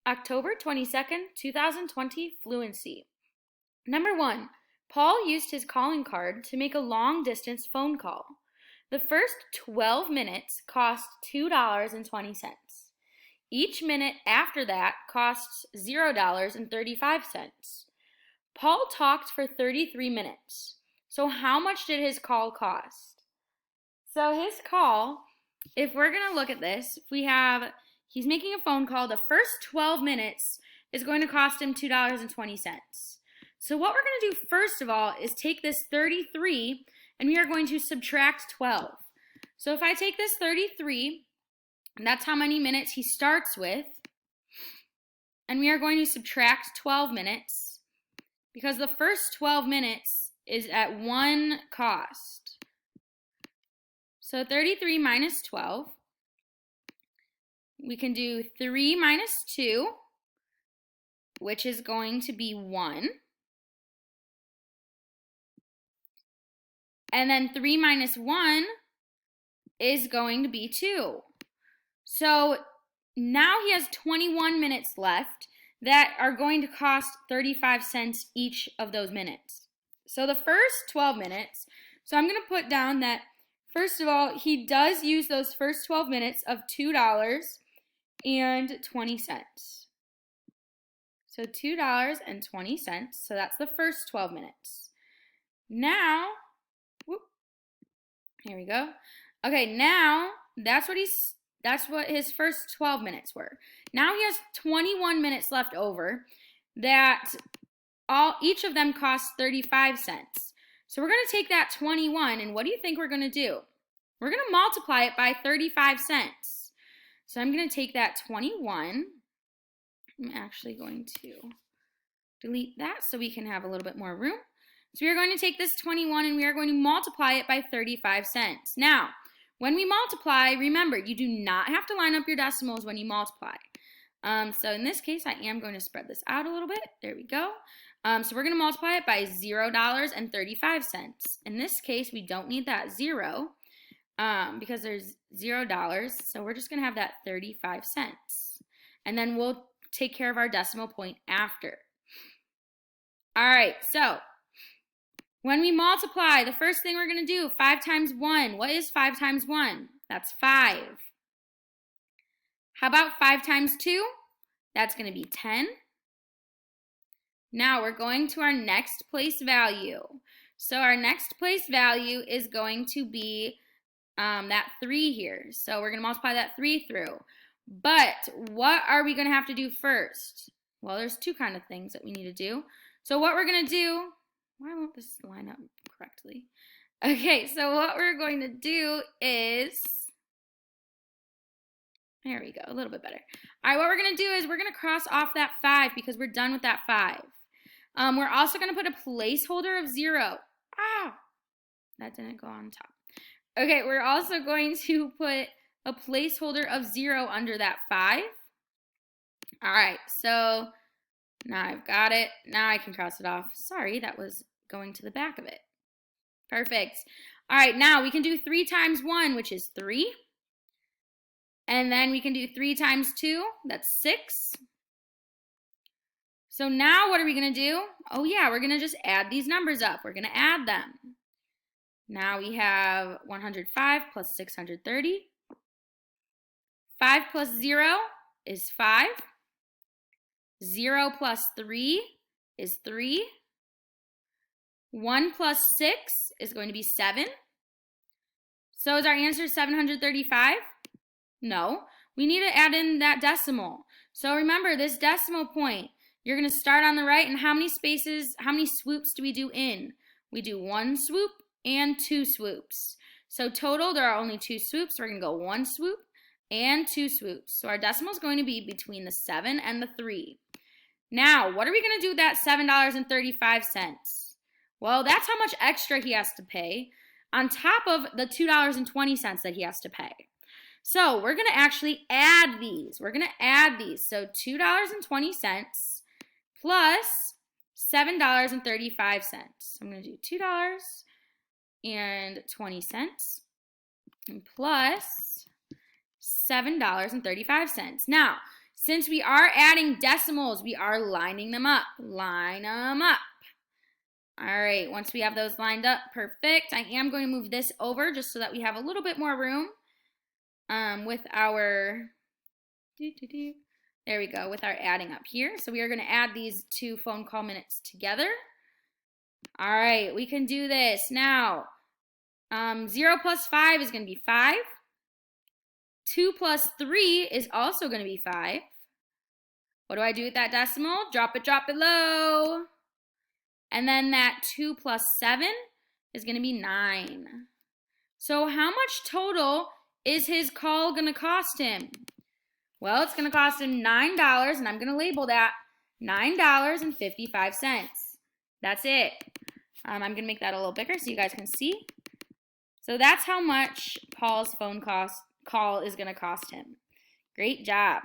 October 22nd, 2020 Fluency. Number 1. Paul used his calling card to make a long-distance phone call. The first 12 minutes cost $2.20. Each minute after that costs $0.35. Paul talked for 33 minutes. So how much did his call cost? So his call, if we're going to look at this, he's making a phone call. The first 12 minutes is going to cost him $2.20. So what we're going to do first of all is take this 33 and we are going to subtract 12. So if I take this 33, and that's how many minutes he starts with, and we are going to subtract 12 minutes because the first 12 minutes is at one cost. So 33 minus 12, we can do 3 minus 2, which is going to be 1. And then 3 minus 1 is going to be 2. So now he has 21 minutes left that are going to cost 35 cents each of those minutes. So the first 12 minutes, so I'm going to put down that, first of all, he does use those first 12 minutes of $2.20. So $2.20, so that's the first 12 minutes. Now, here we go. Okay, now that's what his first 12 minutes were. Now he has 21 minutes left over that each of them cost 35 cents. So we're going to take that 21 and what do you think we're going to do? We're going to multiply it by 35 cents. So I'm going to take that 21. I'm actually going to delete that so we can have a little bit more room. So we are going to take this 21 and we are going to multiply it by 35 cents. Now, when we multiply, remember, you do not have to line up your decimals when you multiply. So in this case, I am going to spread this out a little bit. There we go. So we're going to multiply it by $0.35. In this case, we don't need that 0 because there's $0. So we're just going to have that 35 cents. And then we'll take care of our decimal point after. All right, so when we multiply, the first thing we're going to do, 5 times 1. What is 5 times 1? That's 5. How about 5 times 2? That's going to be 10. Now we're going to our next place value. So our next place value is going to be that 3 here. So we're going to multiply that 3 through. But what are we going to have to do first? Well, there's two kind of things that we need to do. So what we're going to do, why won't this line up correctly? Okay, so what we're going to do is, there we go, a little bit better. All right, what we're going to do is we're going to cross off that 5 because we're done with that 5. We're also going to put a placeholder of 0. Ah, that didn't go on top. Okay, we're also going to put a placeholder of 0 under that 5. All right, so now I've got it. Now I can cross it off. Sorry, that was going to the back of it. Perfect. All right, now we can do 3 times 1, which is 3. And then we can do 3 times 2, that's 6. So now what are we going to do? Oh yeah, we're going to just add these numbers up. We're going to add them. Now we have 105 plus 630. 5 plus 0 is 5. 0 plus 3 is 3. 1 plus 6 is going to be 7. So is our answer 735? No. We need to add in that decimal. So remember, this decimal point, you're going to start on the right, and how many swoops do we do in? We do 1 swoop and 2 swoops. So total, there are only 2 swoops. We're going to go 1 swoop and 2 swoops. So our decimal is going to be between the 7 and the 3. Now, what are we going to do with that $7.35? Well, that's how much extra he has to pay on top of the $2.20 that he has to pay. So we're going to actually add these. We're going to add these. So $2.20 plus $7.35. I'm going to do $2.20 plus $7.35. Now, Since we are adding decimals, we are lining them up. Line them up. All right, once we have those lined up, perfect. I am going to move this over just so that we have a little bit more room with our, there we go, with our adding up here. So we are going to add these 2 phone call minutes together. All right, we can do this. Now, 0 plus 5 is going to be 5. 2 plus 3 is also going to be 5. What do I do with that decimal? Drop it low. And then that 2 plus 7 is going to be 9. So how much total is his call going to cost him? Well, it's going to cost him $9, and I'm going to label that $9.55. That's it. I'm going to make that a little bigger so you guys can see. So that's how much Paul's phone call is going to cost him. Great job.